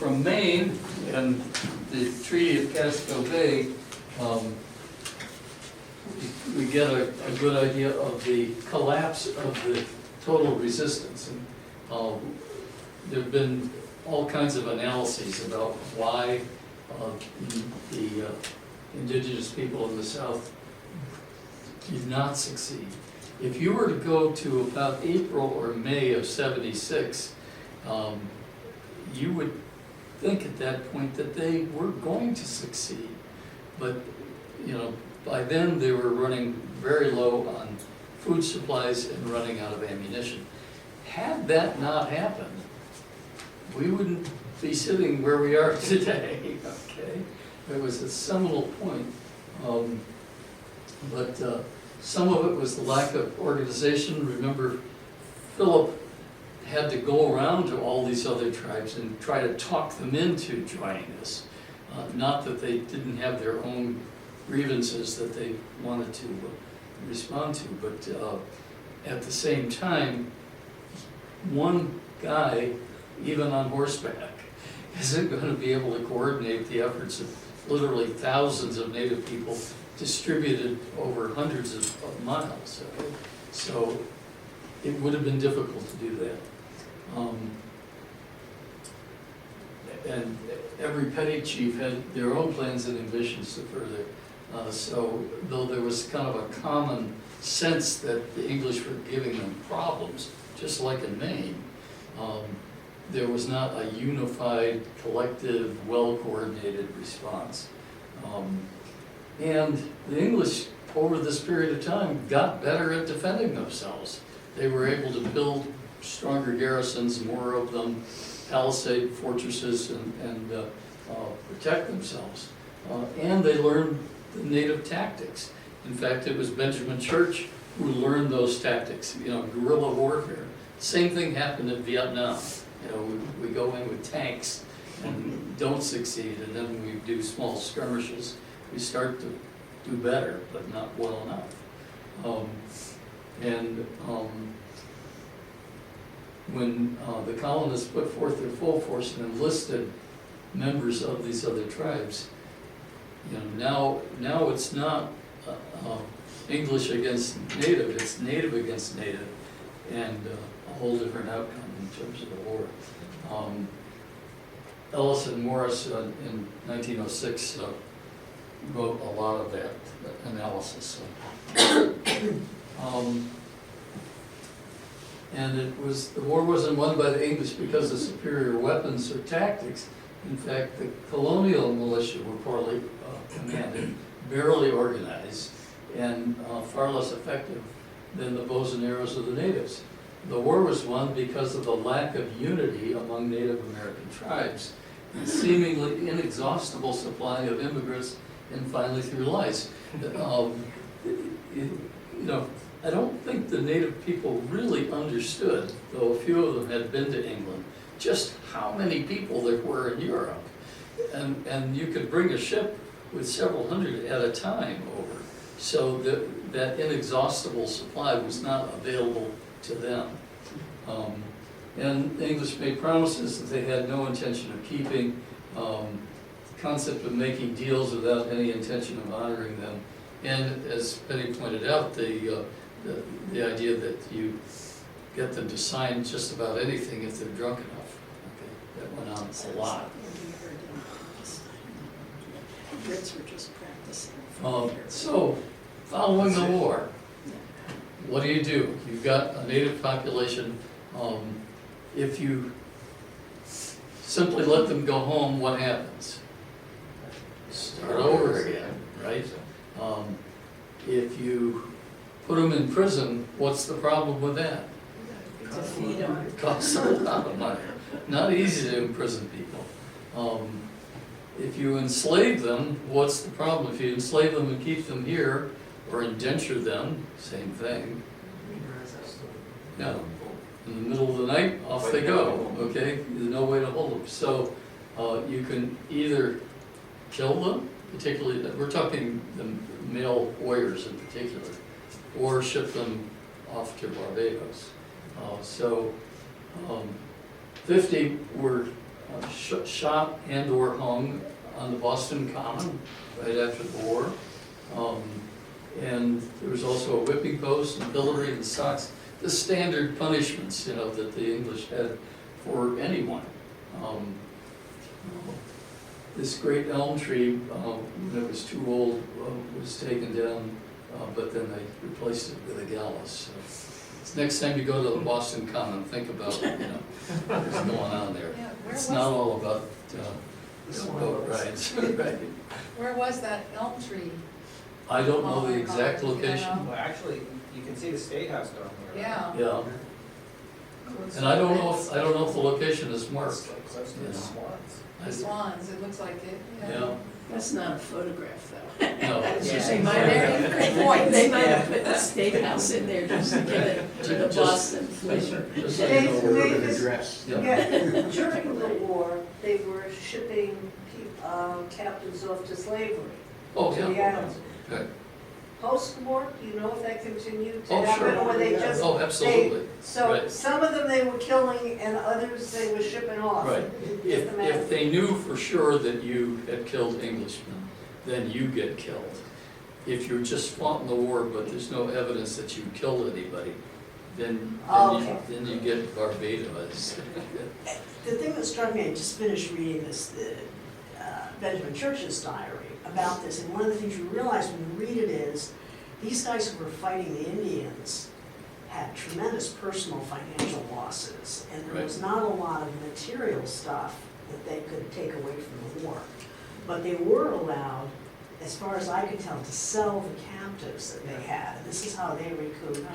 from Maine and the Treaty of Casco Bay, we get a good idea of the collapse of the total resistance. And there have been all kinds of analyses about why the indigenous people in the South did not succeed. If you were to go to about April or May of '76, you would think at that point that they were going to succeed. But, you know, by then they were running very low on food supplies and running out of ammunition. Had that not happened, we wouldn't be sitting where we are today, okay? It was a seminal point. But some of it was the lack of organization. Remember, Philip had to go around to all these other tribes and try to talk them into joining us. Not that they didn't have their own grievances that they wanted to respond to, but at the same time, one guy, even on horseback, isn't going to be able to coordinate the efforts of literally thousands of Native people distributed over hundreds of miles. Okay? So it would have been difficult to do that. And every petty chief had their own plans and ambitions to further. So though there was kind of a common sense that the English were giving them problems, just like in Maine, there was not a unified, collective, well-coordinated response. And the English, over this period of time, got better at defending themselves. They were able to build stronger garrisons, more of them, palisade fortresses, and protect themselves. And they learned the native tactics. In fact, it was Benjamin Church who learned those tactics, you know, guerrilla warfare. Same thing happened in Vietnam. You know, we go in with tanks and don't succeed, and then we do small skirmishes. We start to do better, but not well enough. When the colonists put forth their full force and enlisted members of these other tribes, you know, now it's not English against Native, it's Native against Native, and a whole different outcome in terms of the war. Ellis and Morris in 1906 wrote a lot of that analysis. And the war wasn't won by the English because of superior weapons or tactics. In fact, the colonial militia were poorly commanded, barely organized, and far less effective than the bows and arrows of the natives. The war was won because of the lack of unity among Native American tribes, and seemingly inexhaustible supply of immigrants, and finally through lies. You know, I don't think the Native people really understood, though a few of them had been to England, just how many people there were in Europe. And you could bring a ship with several hundred at a time over. So that inexhaustible supply was not available to them. And the English made promises that they had no intention of keeping. The concept of making deals without any intention of honoring them. And as Penny pointed out, the idea that you get them to sign just about anything if they're drunk enough. Okay, that went on a lot. Brits were just practicing. So, following the war, what do? You've got a native population. If you simply let them go home, what happens? Start over again, right? If you put them in prison, what's the problem with that? It costs a lot of money. Not easy to imprison people. If you enslave them, what's the problem? If you enslave them and keep them here, or indenture them, same thing. Yeah. In the middle of the night, off they go, okay? There's no way to hold them. So you can either kill them, particularly, we're talking the male warriors in particular, or ship them off to Barbados. 50 were shot and or hung on the Boston Common right after the war. And there was also a whipping post and pillory and stocks, the standard punishments, you know, that the English had for anyone. This great elm tree, when it was too old, was taken down, but then they replaced it with a gallows. So next time you go to the Boston Common, think about, you know, what's going on there. Yeah, where It's was not it? all about boat rides, right? Where was that elm tree? I don't know the exact location. Well, actually, you can see the State House down there. Yeah. Yeah, Close and I don't to know if the location is It's marked. like close to Yeah. the Swans. The Swans, it looks like it, Yeah, That's not a photograph, though. no. They Yeah. might have, Good point. they might have put the State House in there just to give it to the Just- Boston flavor. Just so you know where They- it they- is. address. Yeah. Yeah, during the war, they were shipping captives off to slavery. Oh, To the yeah. islands. Okay. Post-war, do you know if that continued to Oh, happen? sure. Or they just, Oh, absolutely. so Right. some of them they were killing and others they were shipping off. Right. Get them out. If they knew for sure that you had killed Englishmen, then you get killed. If you just fought in the war, but there's no evidence that you killed anybody, then Okay. you get barbados. The thing that struck me, I just finished reading this, Benjamin Church's diary about this, and one of the things you realize when you read it is, these guys who were fighting the Indians had tremendous personal financial losses, and there was not a lot of material stuff that they could take away from the war. But they were allowed, as far as I could tell, to sell the captives that they had, and this is how they recouped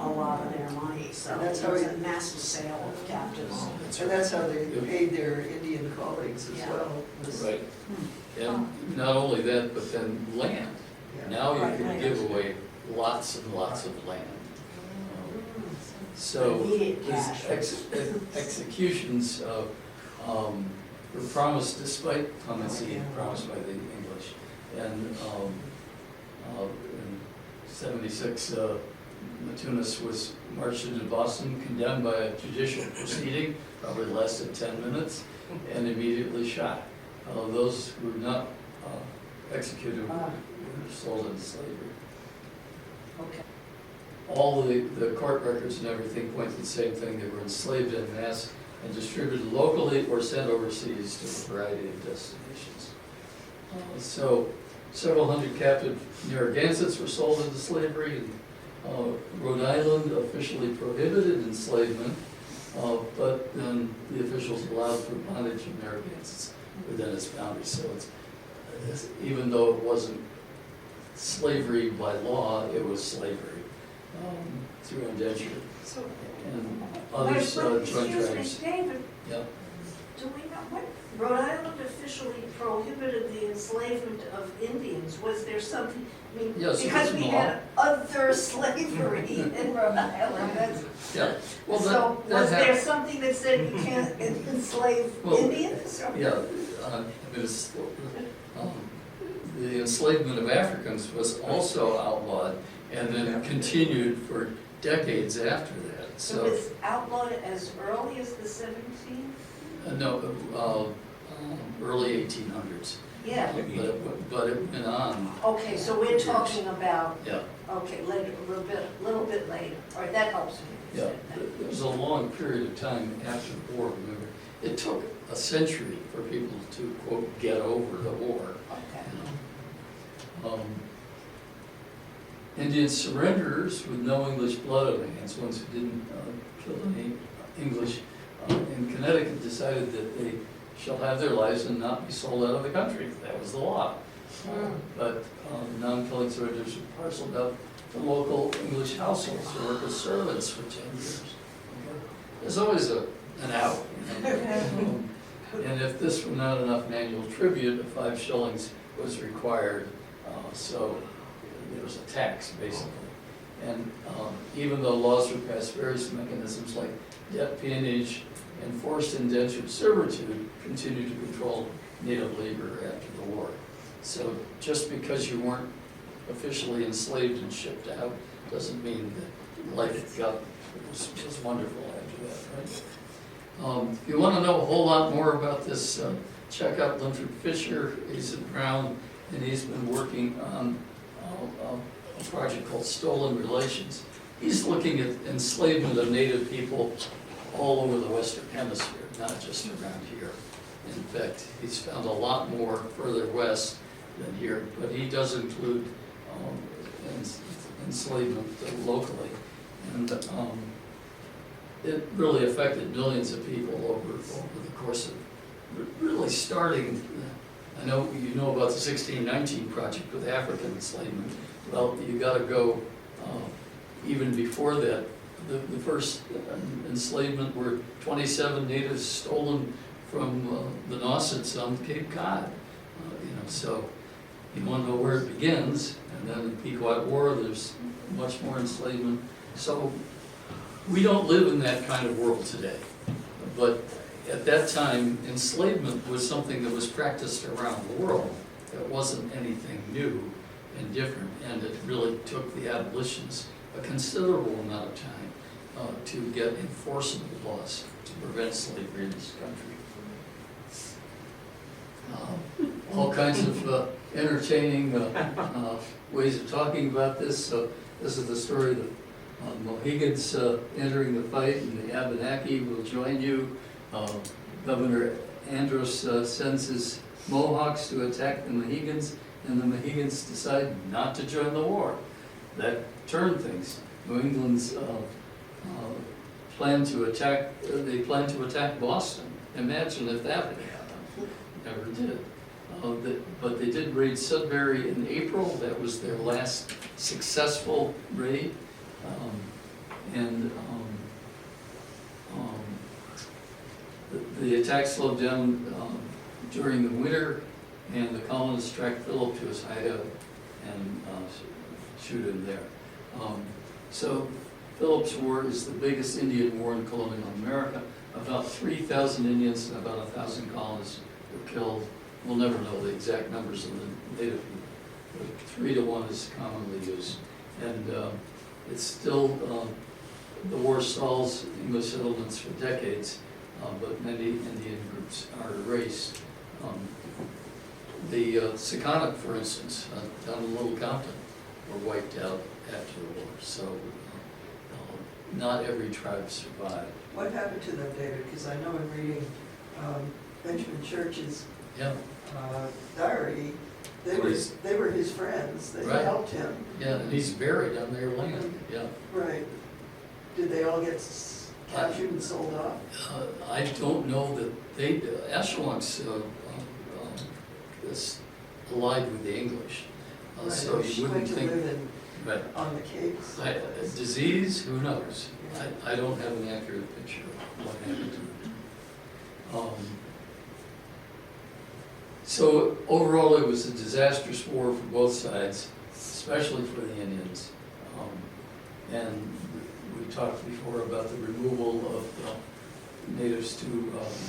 a lot of their money, so And it that's was how a massive sale of captives. And that's how they paid their Indian colleagues as Yeah. well. was- Right. And not only that, but then land. Yeah. Now you Right, can right. give away lots and lots of land. So Immediate these cash. executions were promised despite clemency promised by the English. And in 76, Matunis was marched into Boston, condemned by a judicial proceeding, probably lasted 10 minutes, and immediately shot. Those who were not executed were sold into slavery. Okay. All the court records and everything point to the same thing. They were enslaved en masse and distributed locally or sent overseas to a variety of destinations. So several hundred captive Narragansetts were sold into slavery. Rhode Island officially prohibited enslavement, but then the officials allowed for bondage of Narragansetts within its boundaries. So even though it wasn't slavery by law, it was slavery through indenture. So, And others joined excuse tribes. me, David, Yeah. do we know what, Rhode Island officially prohibited the enslavement of Indians, was there something, I mean, Yes, it because was we law. had other slavery in Rhode Island, that's, Yeah. Well, so that was there happened. something that said you can't enslave Well, Indians? Or- Yeah, there's, the enslavement of Africans was also outlawed and then continued for decades after that. It So, was outlawed as early as the 17th? early 1800s. Yeah, But it went on, okay, so we're talking about, yeah. okay, later, a little bit later, all right, that helps me. Yeah, understand there was a long period of time after the war, remember. It took a century for people to, quote, get over the war. that. Okay. You know. Indian surrenderers with no English blood on their hands, ones who didn't kill any English, in Connecticut decided that they shall have their lives and not be sold out of the country. That was the law. But non-killing surrenderers were parceled out to local English households to work as servants for 10 years. There's always an out. You know? And if this were not enough manual tribute, 5 shillings was required, so there was a tax, basically. And even though laws were passed, various mechanisms like debt peonage and forced indentured servitude continued to control native labor after the war. So just because you weren't officially enslaved and shipped out doesn't mean that life was wonderful after that, right? If you want to know a whole lot more about this, check out Linford Fisher. He's in Brown, and he's been working on a project called Stolen Relations. He's looking at enslavement of Native people all over the Western Hemisphere, not just around here. In fact, he's found a lot more further west than here, but he does include enslavement locally. And it really affected millions of people over the course of really starting. I know you know about the 1619 project with African enslavement. Well, you got to go even before that. The first enslavement were 27 natives stolen from the Nauset's on Cape Cod. So you want to know where it begins, and then in the Pequot War, there's much more enslavement. So we don't live in that kind of world today, but at that time, enslavement was something that was practiced around the world. It wasn't anything new and different, and it really took the abolitionists a considerable amount of time to get enforceable laws to prevent slavery in this country. All kinds of entertaining ways of talking about this. So this is the story of the Mohegans entering the fight, and the Abenaki will join you. Governor Andros sends his Mohawks to attack the Mohegans, and the Mohegans decide not to join the war. That turned things. New England's planned to attack Boston. Imagine if that had happened. Never did. But they did raid Sudbury in April. That was their last successful raid. The attack slowed down during the winter, and the colonists tracked Philip to his hideout and shoot him there. So Philip's War is the biggest Indian war in colonial America. About 3,000 Indians and about 1,000 colonists were killed. We'll never know the exact numbers of the native people, but 3 to 1 is commonly used. And it's still, the war stalls English settlements for decades, but many Indian groups are erased. The Seconic, for instance, down in Little Compton, were wiped out after the war. So not every tribe survived. What happened to them, David? Because I know in reading Benjamin Church's Yeah, diary, they were his friends, they Right. helped him. yeah, and he's buried on their land, yeah. Right. Did they all get captured and sold off? I don't know that they, Ashawonk's is allied with the English, Right, so she you wouldn't went to think, live right. on the Capes. Disease, who knows? I don't have an accurate picture of what happened to them. So overall, it was a disastrous war for both sides, especially for the Indians. And we talked before about the removal of natives to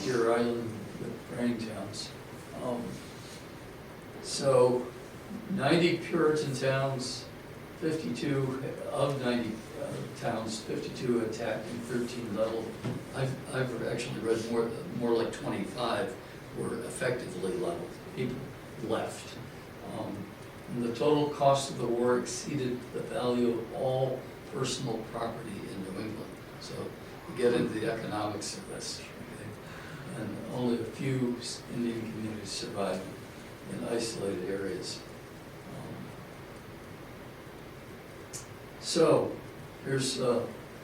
Deer Island with praying towns. So 90 Puritan towns, 52 of 90 towns, 52 attacked and 13 leveled. I've actually read more like 25 were effectively leveled. People left. And the total cost of the war exceeded the value of all personal property in New England. So you get into the economics of this, okay? And only a few Indian communities survived in isolated areas. So here's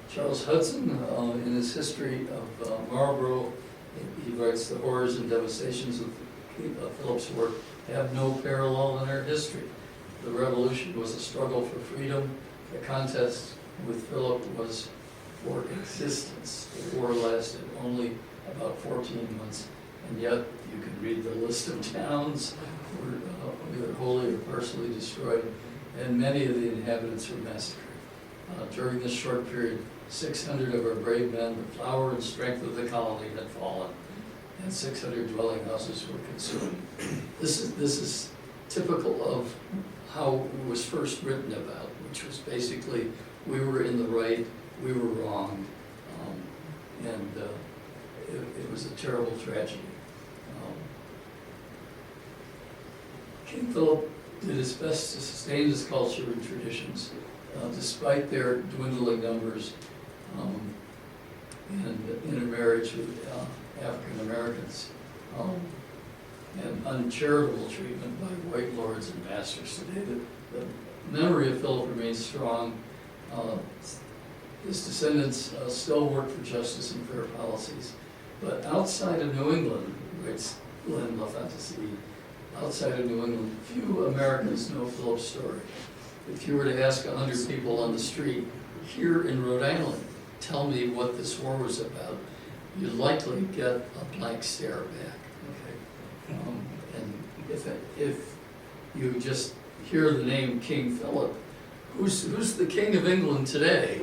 Charles Hudson in his history of Marlborough. He writes, the horrors and devastations of Philip's War have no parallel in our history. The revolution was a struggle for freedom. The contest with Philip was for existence. The war lasted only about 14 months, and yet you can read the list of towns were either wholly or partially destroyed, and many of the inhabitants were massacred. During this short period, 600 of our brave men, the flower and strength of the colony, had fallen, and 600 dwelling houses were consumed. This is typical of how it was first written about, which was basically, we were in the right, we were wrong, and it was a terrible tragedy. King Philip did his best to sustain his culture and traditions, despite their dwindling numbers, and intermarriage with African Americans, and uncharitable treatment by white lords and masters. Today, the memory of Philip remains strong. His descendants still work for justice and fair policies. But outside of New England, writes Glenn LaFantaisie, outside of New England, few Americans know Philip's story. If you were to ask 100 people on the street here in Rhode Island, tell me what this war was about, you'd likely get a blank stare back. Okay? And if you just hear the name King Philip, who's the King of England today?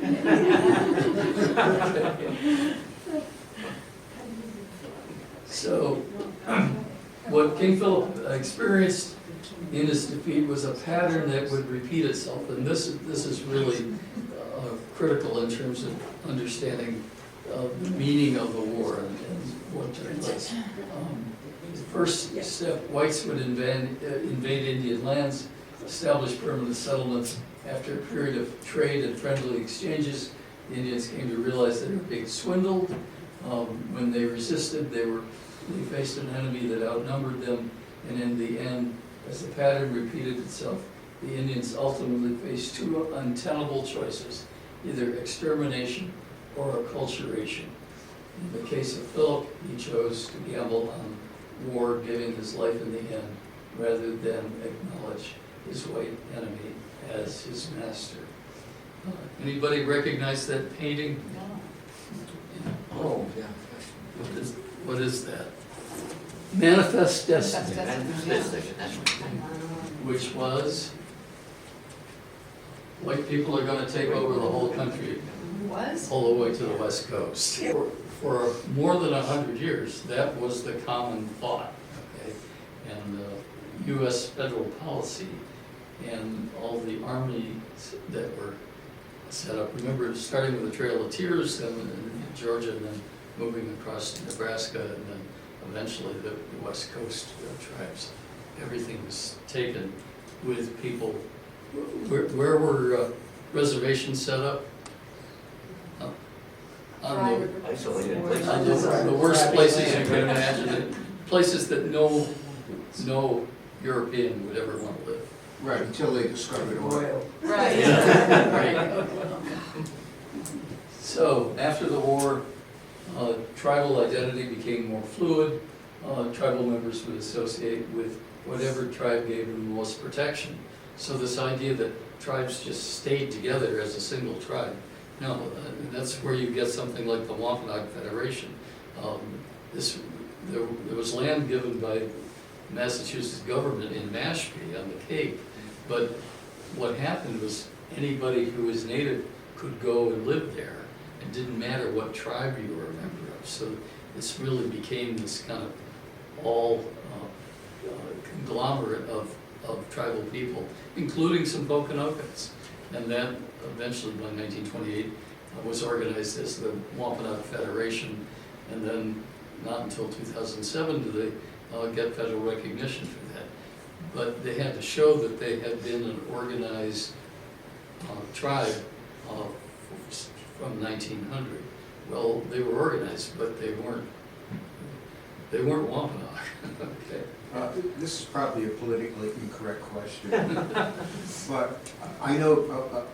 Okay. So, what King Philip experienced in his defeat was a pattern that would repeat itself, and this is really critical in terms of understanding the meaning of the war and what took place. The first step, whites would invade Indian lands, establish permanent settlements. After a period of trade and friendly exchanges, the Indians came to realize that they were being swindled. When they resisted, they faced an enemy that outnumbered them, and in the end, as the pattern repeated itself, the Indians ultimately faced two untenable choices, either extermination or acculturation. In the case of Philip, he chose to gamble on war, giving his life in the end, rather than acknowledge his white enemy as his master. Anybody recognize that painting? Oh, yeah. What is that? Manifest Destiny, which was white people are going to take over the whole country, Was? all the way to the West Coast. For more than 100 years, that was the common thought, okay? And U.S. federal policy and all the armies that were set up. Remember, starting with the Trail of Tears, then in Georgia, and then moving across to Nebraska, and then eventually the West Coast tribes. Everything was taken with people. Where were reservations set up? On Isolated the worst places you can imagine, places that no European would ever want to live. Right, until they discovered oil. Right. Right. So, after the war, tribal identity became more fluid. Tribal members would associate with whatever tribe gave them the most protection. So this idea that tribes just stayed together as a single tribe, no, that's where you get something like the Wampanoag Federation. There was land given by Massachusetts government in Mashpee on the Cape, but what happened was anybody who was native could go and live there. It didn't matter what tribe you were a member of. So this really became this kind of all conglomerate of tribal people, including some Pokanokans. And that eventually, by 1928, was organized as the Wampanoag Federation. And then not until 2007 did they get federal recognition for that. But they had to show that they had been an organized tribe from 1900. Well, they were organized, but they weren't Wampanoag. Okay. This is probably a politically incorrect question, but I know,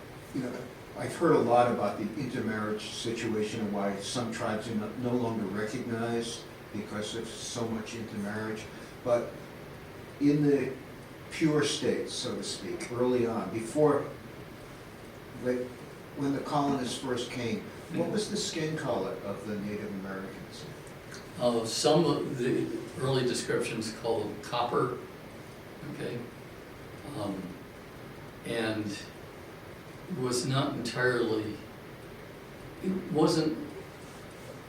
I've heard a lot about the intermarriage situation and why some tribes are no longer recognized because of so much intermarriage. But in the pure states, so to speak, early on, before, when the colonists first came, what was the skin color of the Native Americans? Some of the early descriptions call them copper, okay? And it was not entirely, it wasn't,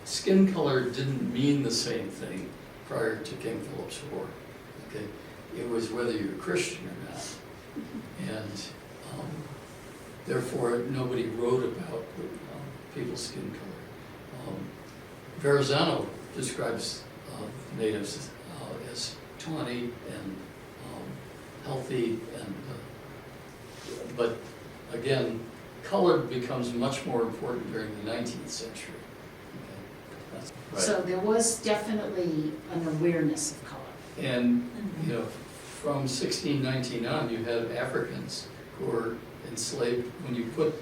skin color didn't mean the same thing prior to King Philip's War, okay? It was whether you're Christian or not. And therefore, nobody wrote about people's skin color. Verrazano describes natives as tawny and healthy, and but again, color becomes much more important during the 19th century. Okay, that's- So there was definitely an awareness of color. And, you know, from 1619 on, you had Africans who were enslaved. When you put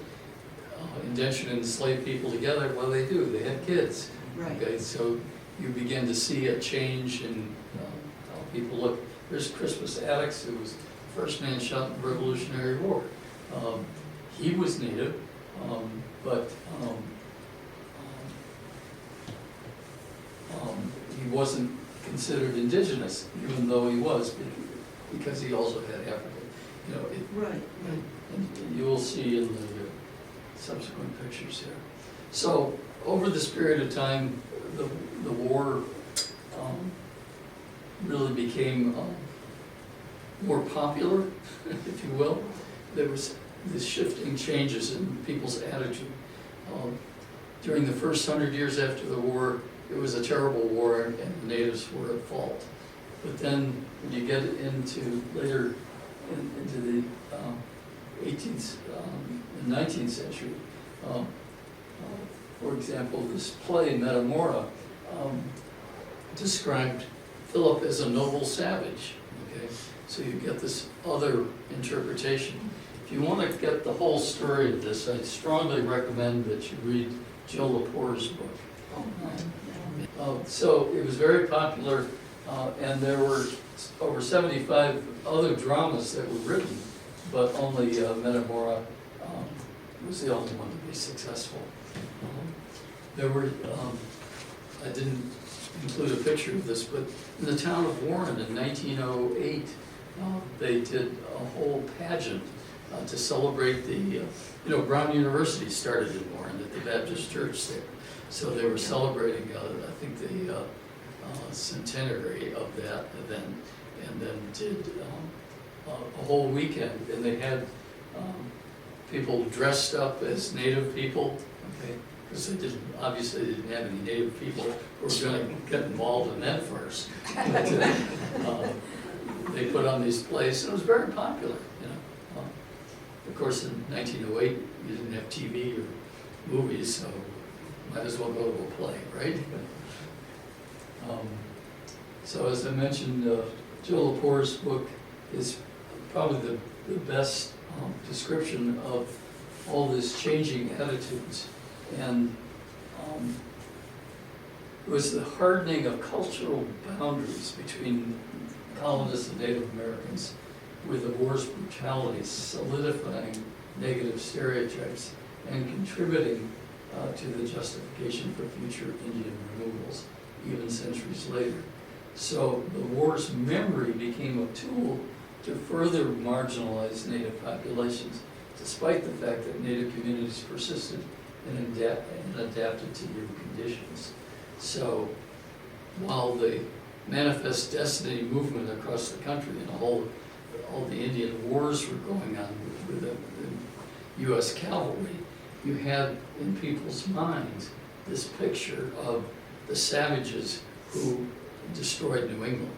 indentured and enslaved people together, what do? They had kids. Right. Okay, so you begin to see a change in how people look. There's Crispus Attucks, who was the first man shot in the Revolutionary War. He was native, but he wasn't considered indigenous, even though he was, because he also had African. You know, Right, right. and you will see in the subsequent pictures here. So over this period of time, the war really became more popular, if you will. There was these shifting changes in people's attitude. During the first 100 years after the war, it was a terrible war and the natives were at fault. But then when you get into later, into the 18th and 19th century, for example, this play, Metamora, described Philip as a noble savage, okay? So you get this other interpretation. If you want to get the whole story of this, I strongly recommend that you read Jill Lepore's book. So it was very popular, and there were over 75 other dramas that were written, but only Metamora was the only one to be successful. There were, I didn't include a picture of this, but in the town of Warren in 1908, they did a whole pageant to celebrate the, Brown University started in Warren at the Baptist Church there. So they were celebrating, I think, the centenary of that event, and then did a whole weekend, and they had people dressed up as native people, okay, because obviously they didn't have any native people who were going to get involved in that first. But, they put on these plays, and it was very popular, of course, in 1908, you didn't have TV or movies, so might as well go to a play, right? So as I mentioned, Jill Lepore's book is probably the best description of all this changing attitudes. And it was the hardening of cultural boundaries between colonists and Native Americans, with the war's brutality solidifying negative stereotypes and contributing to the justification for future Indian removals, even centuries later. So the war's memory became a tool to further marginalize Native populations, despite the fact that Native communities persisted and adapted to new conditions. So while the Manifest Destiny movement across the country and all the Indian wars were going on with the U.S. cavalry, you had in people's minds this picture of the savages who destroyed New England.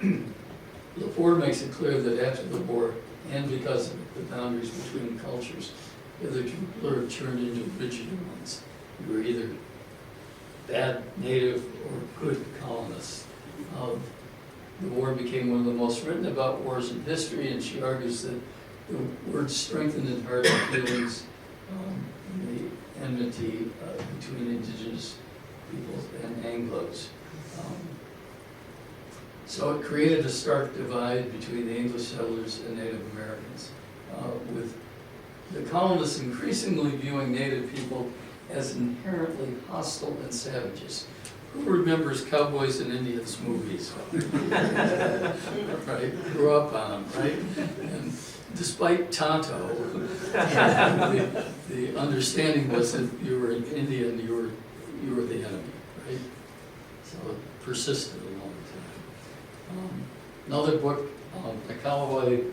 And Lepore makes it clear that after the war, and because of the boundaries between cultures, hitherto blurred, turned into rigid ones. You were either bad native or good colonists. The war became one of the most written about wars in history, and she argues that the word strengthened and hardened feelings, the enmity between indigenous peoples and Anglos. So it created a stark divide between the English settlers and Native Americans, with the colonists increasingly viewing Native people as inherently hostile and savages. Who remembers Cowboys and Indians movies? Right, grew up on them, right? And despite Tonto, the understanding was that you were an Indian, you were the enemy, right? So it persisted a long time. Another book by Callaway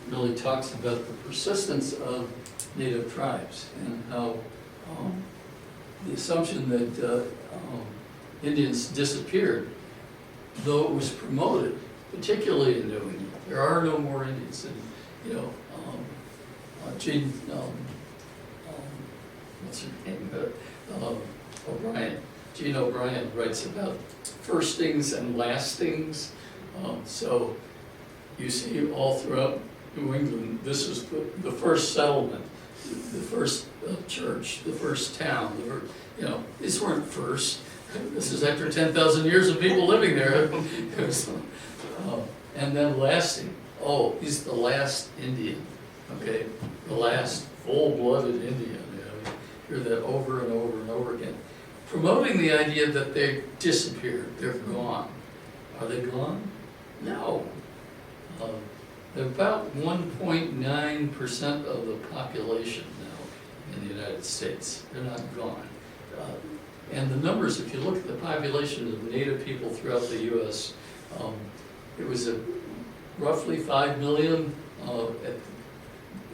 really talks about the persistence of Native tribes and how the assumption that Indians disappeared, though it was promoted, particularly in New England. There are no more Indians, and you know, Gene, what's her name? O'Brien. Gene O'Brien writes about firstings and lastings. So you see all throughout New England, this is the first settlement, the first church, the first town. You know, these weren't first. This is after 10,000 years of people living there. And then lasting. Oh, he's the last Indian. Okay, the last full-blooded Indian. You know, you hear that over and over and over again, promoting the idea that they disappeared. They're gone. Are they gone? No. They're about 1.9% of the population now in the United States. They're not gone. And the numbers, if you look at the population of Native people throughout the U.S., it was roughly 5 million at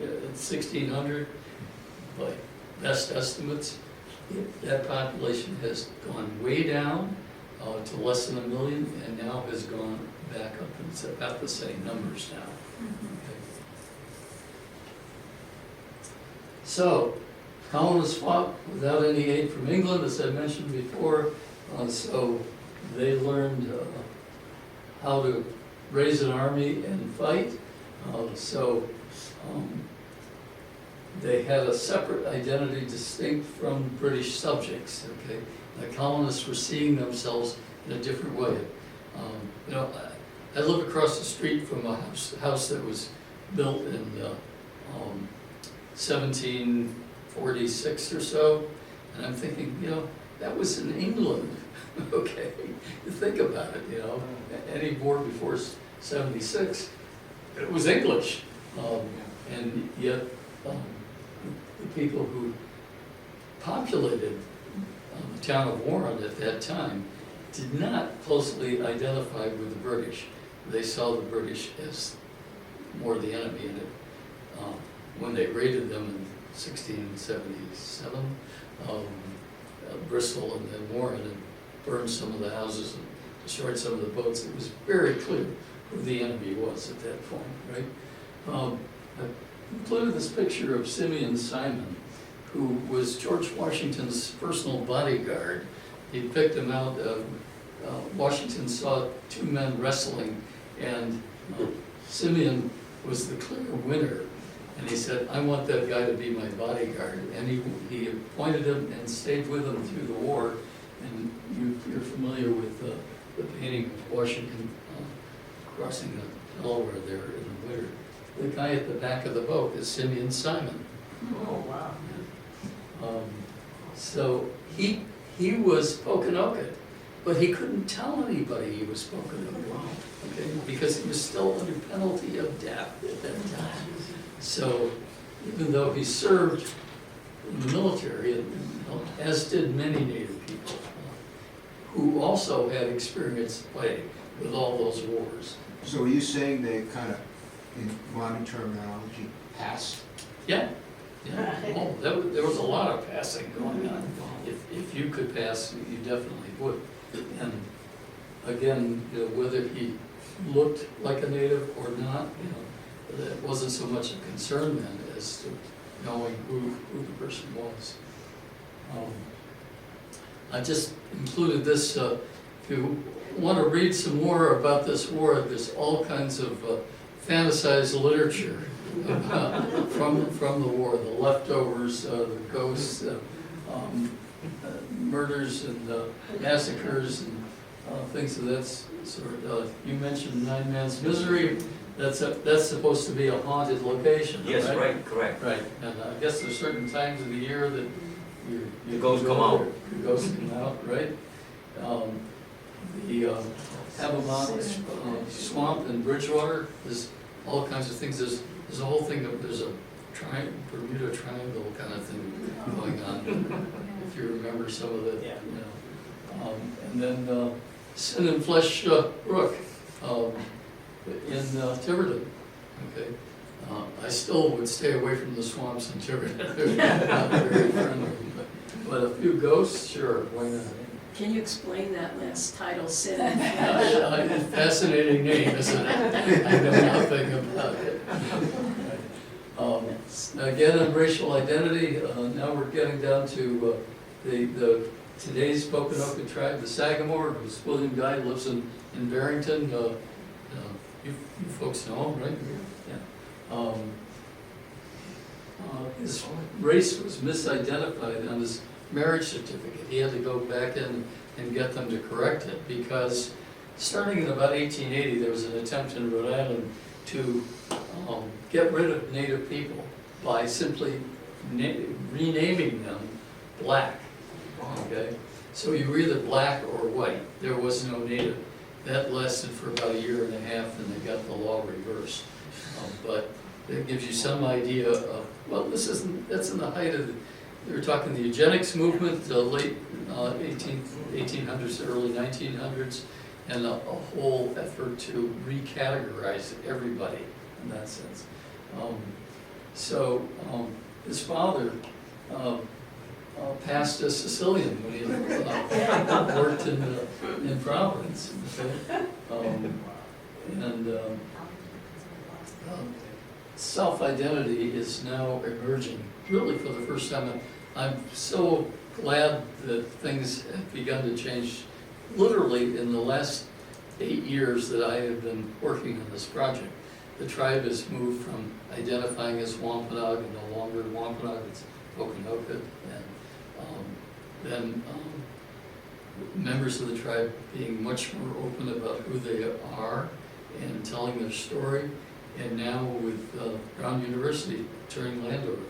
1600, by best estimates. That population has gone way down to less than 1 million, and now has gone back up, and it's about the same numbers now. Okay. So, colonists fought without any aid from England, as I mentioned before, so they learned how to raise an army and fight. They had a separate identity distinct from British subjects, okay? The colonists were seeing themselves in a different way. You know, I live across the street from a house that was built in 1746 or so, and I'm thinking, you know, that was in England, okay? You think about it, you know, any war before 76, it was English, and yet the people who populated the town of Warren at that time did not closely identify with the British. They saw the British as more the enemy in it. When they raided them in 1677, Bristol and then Warren, and burned some of the houses and destroyed some of the boats, it was very clear who the enemy was at that point, right? I included this picture of Simeon Simon, who was George Washington's personal bodyguard. He picked him out. Washington saw two men wrestling, and Simeon was the clear winner. And he said, I want that guy to be my bodyguard. And he appointed him and stayed with him through the war. And you're familiar with the painting of Washington crossing the Delaware there in the winter. The guy at the back of the boat is Simeon Simon. Oh, wow. So he was Pokanoket, but he couldn't tell anybody he was Pokanoket, okay, because he was still under penalty of death at that time. So even though he served in the military, as did many Native people, who also had experience fighting with all those wars. So are you saying they kind of, in modern terminology, passed? Yeah. Yeah, oh, there was a lot of passing going on. If you could pass, you definitely would. And again, you know, whether he looked like a native or not, you know, that wasn't so much a concern then as to knowing who the person was. I just included this, if you want to read some more about this war, there's all kinds of fantasized literature from the war, the leftovers, the ghosts, murders and massacres and things of that sort. You mentioned Nine Man's Misery. That's supposed to be a haunted location, Yes, right? right, correct. Right, and I guess there's certain times of the year that The ghosts come out. The ghosts come out, right? The Havamont swamp in Bridgewater, there's all kinds of things. There's a whole thing, there's a Bermuda Triangle kind of thing going on, if you remember some of the, Yeah. you know. And then Sin and Flesh Brook in Tiverton, okay? I still would stay away from the swamps in Tiverton. They're not very friendly, But a few ghosts, sure, why not? Can you explain that last title sentence? Fascinating name, isn't it? I know nothing about it. Again, on racial identity, now we're getting down to today's Poconoke tribe, the Sagamore, who's William Guy, lives in Barrington. You folks know him, right? Yeah. His race was misidentified on his marriage certificate. He had to go back in and get them to correct it, because starting in about 1880, there was an attempt in Rhode Island to get rid of Native people by simply renaming them black. Okay, so you were either black or white. There was no Native. That lasted for about 1.5 years, and they got the law reversed. But it gives you some idea of, well, that's in the height of they were talking the eugenics movement, the late 1800s, early 1900s, and a whole effort to recategorize everybody in that sense. His father passed as Sicilian when he worked in Providence. Okay? Self-identity is now emerging, really for the first time. I'm so glad that things have begun to change. Literally in the last 8 years that I have been working on this project, the tribe has moved from identifying as Wampanoag and no longer Wampanoag, it's Poconoke, and then members of the tribe being much more open about who they are and telling their story. And now with Brown University turning land over,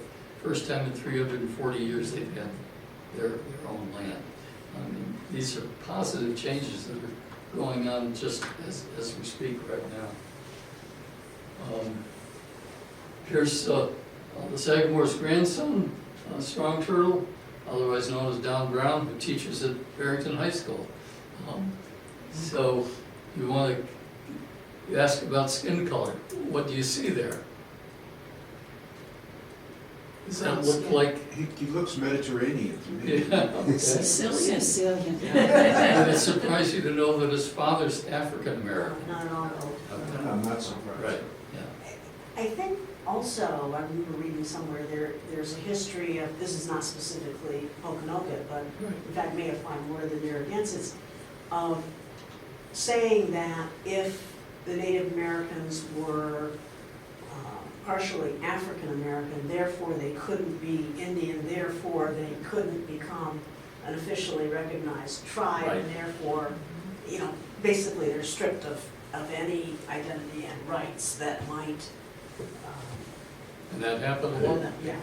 first time in 340 years they've had their own land. I mean, these are positive changes that are going on just as we speak right now. Here's the Sagamore's grandson, Strong Turtle, otherwise known as Don Brown, who teaches at Barrington High School. So you want to ask about skin color. What do you see there? Does that look like? He looks Mediterranean to me. Yeah, okay. Sicilian. And it surprised you to know that his father's African American. Not at all. Okay. I'm not surprised. Right, yeah. I think also, I remember reading somewhere, there's a history of, this is not specifically Poconoke, but in fact may apply more to the Narragansetts, of saying that if the Native Americans were partially African American, therefore they couldn't be Indian, therefore they couldn't become an officially recognized tribe, Right. and therefore, basically they're stripped of any identity and rights that might. And that happened a lot. Yeah.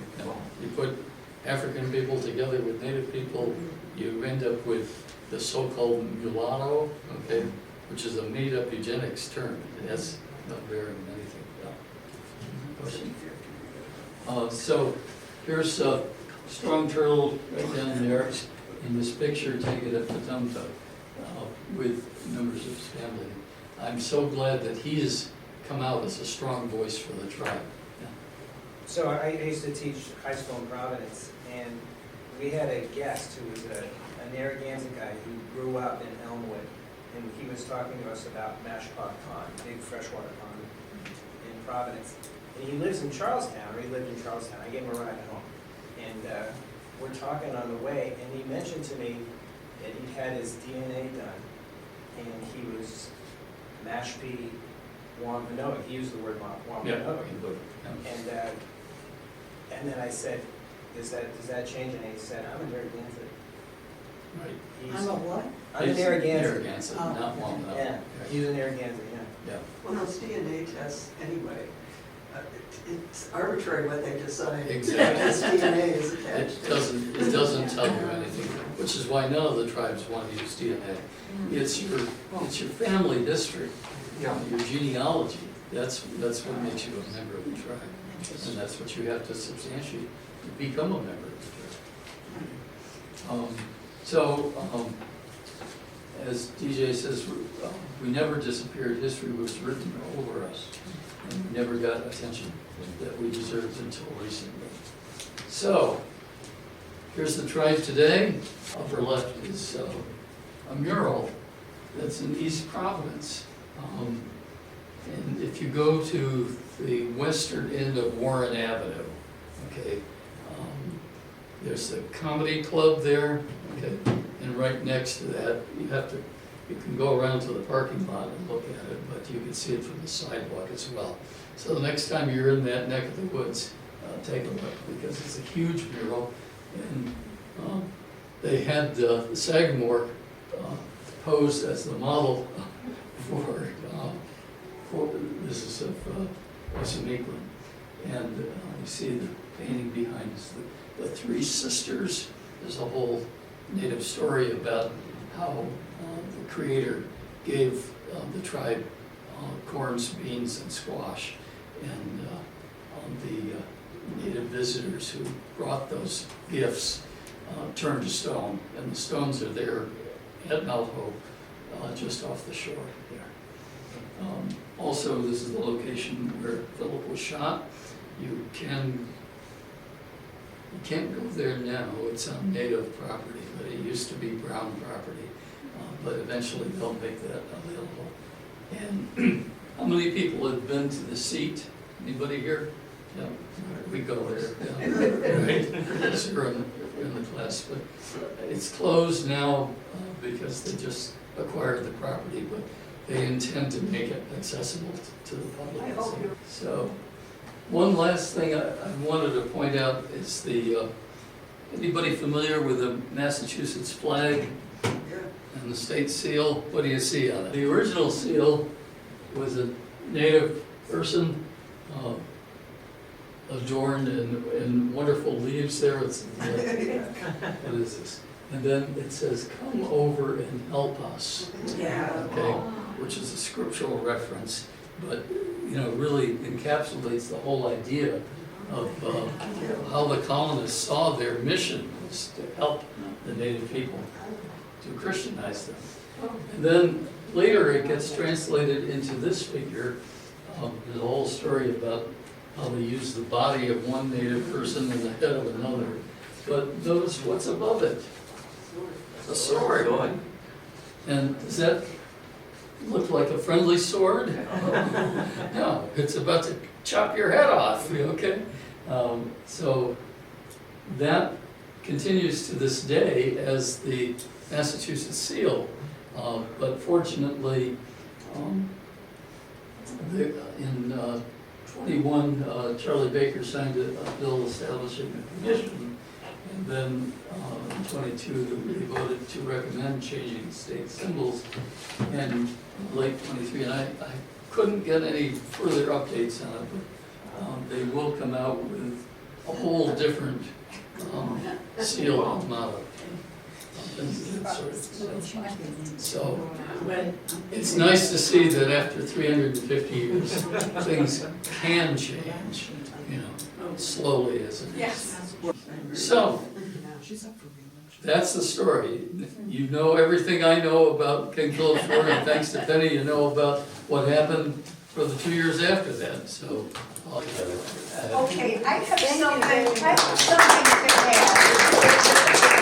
You put African people together with Native people, you end up with the so-called mulatto, okay, which is a made-up eugenics term. It has no bearing on anything. So here's a Strong Turtle right down there in this picture taken at Patumta with members of his family. I'm so glad that he has come out as a strong voice for the tribe. So I used to teach high school in Providence, and we had a guest who was a Narragansett guy who grew up in Elmwood, and he was talking to us about Mashpog Pond, big freshwater pond in Providence. And he lives in Charlestown, or he lived in Charlestown. I gave him a ride home, and we're talking on the way, and he mentioned to me that he had his DNA done, and he was Mashpee Wampanoag. He used the word Wampanoag. And then I said, does that change? And he said, I'm a Narragansett. Right. I'm a what? I'm a Narragansett. Narragansett, Oh. not Wampanoag. Yeah, he's a Narragansett, yeah. Yeah. Well, those DNA tests, anyway, it's arbitrary what they decide. Exactly. His DNA is attached. It doesn't tell you anything, which is why none of the tribes want to use DNA. It's your family history, your genealogy. That's what makes you a member of the tribe, and that's what you have to substantiate to become a member of the tribe. As DJ says, we never disappeared. History was written over us, and we never got attention that we deserved until recently. So, here's the tribe today. Upper left is a mural that's in East Providence. And if you go to the western end of Warren Avenue, okay, there's the comedy club there, okay, and right next to that, you can go around to the parking lot and look at it, but you can see it from the sidewalk as well. So the next time you're in that neck of the woods, take a look, because it's a huge mural, and they had the Sagamore posed as the model for this is of Wassanequin. And you see the painting behind us, the three sisters. There's a whole native story about how the creator gave the tribe corns, beans, and squash, and the native visitors who brought those gifts turned to stone, and the stones are there at Mount Hope, just off the shore there. Also, this is the location where Philip was shot. You can't go there now, it's on native property, but it used to be Brown property, but eventually they'll make that available. And how many people have been to the seat? Anybody here? Yeah, we go there, yeah, right, so you're in the class, but it's closed now because they just acquired the property, but they intend to make it accessible to the public. I hope you're- So, one last thing I wanted to point out is anybody familiar with the Massachusetts flag Yeah. and the state seal? What do you see on it? The original seal was a native person adorned in wonderful leaves there. It's, what is this? And then it says, "Come over and help us," Yeah. okay, which is a scriptural reference, but, you know, really encapsulates the whole idea of how the colonists saw their mission was to help the native people, to Christianize them. And then later it gets translated into this figure. There's a whole story about how they use the body of one native person and the head of another. But notice what's above it. A sword. And does that look like a friendly sword? No, it's about to chop your head off, okay? So that continues to this day as the Massachusetts seal. But fortunately, in 21, Charlie Baker signed a bill establishing a commission, and then in 22, they voted to recommend changing state symbols, and in late 23, and I couldn't get any further updates on it, but they will come out with a whole different seal and motto. So, it's nice to see that after 350 years, things can change, you know, slowly as it is. Yes. So, that's the story. You know everything I know about King Philip's War, and thanks to Penny, you know about what happened for the 2 years after that, so. Okay, I have something to add.